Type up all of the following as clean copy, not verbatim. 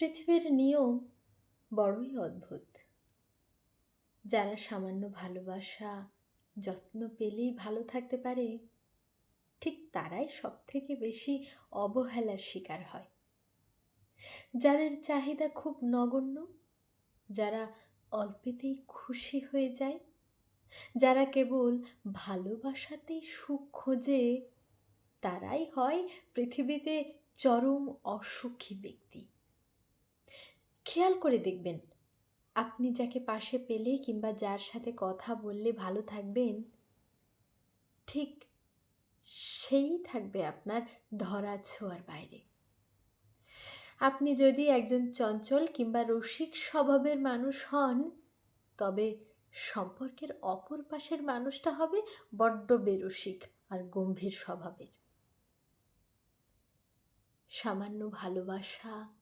পৃথিবীর নিয়ম বড়ই অদ্ভুত। যারা সামান্য ভালোবাসা যত্ন পেলেই ভালো থাকতে পারে, ঠিক তারাই সবথেকে বেশি অবহেলার শিকার হয়। যাদের চাহিদা খুব নগণ্য, যারা অল্পেতেই খুশি হয়ে যায়, যারা কেবল ভালোবাসাতেই সুখ খোঁজে, তারাই হয় পৃথিবীতে চরম অসুখী ব্যক্তি। খেয়াল করে দেখবেন, আপনি যাকে পাশে পেলে কিংবা যার সাথে কথা বললে ভালো থাকবেন, ঠিক সেই থাকবে আপনার ধরা ছোঁয়ার বাইরে। আপনি যদি একজন চঞ্চল কিংবা রসিক স্বভাবের মানুষ হন, তবে সম্পর্কের অপর পাশের মানুষটা হবে বড্ড বেরসিক আর গম্ভীর স্বভাবের। সামান্য ভালোবাসা,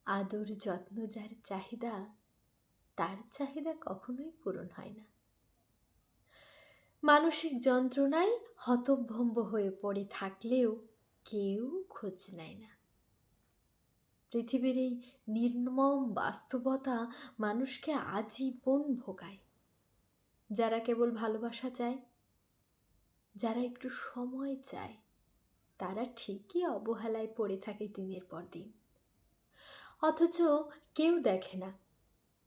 আদর যত্ন যার চাহিদা, তার চাহিদা কখনোই পূরণ হয় না। মানসিক যন্ত্রণায় হতভম্ব হয়ে পড়ে থাকলেও কেউ খোঁজ নেয় না। পৃথিবীর এই নির্মম বাস্তবতা মানুষকে আজীবন ভোগায়। যারা কেবল ভালোবাসা চায়, যারা একটু সময় চায়, তারা ঠিকই অবহেলায় পড়ে থাকে দিনের পর দিন। অথচ কেউ দেখে না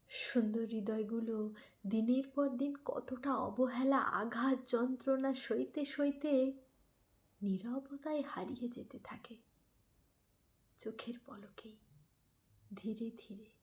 সুন্দর হৃদয়গুলো দিনের পর দিন কতটা অবহেলা, আঘাত, যন্ত্রণা সইতে সইতে নীরবতায় হারিয়ে যেতে থাকে, চোখের পলকেই, ধীরে ধীরে।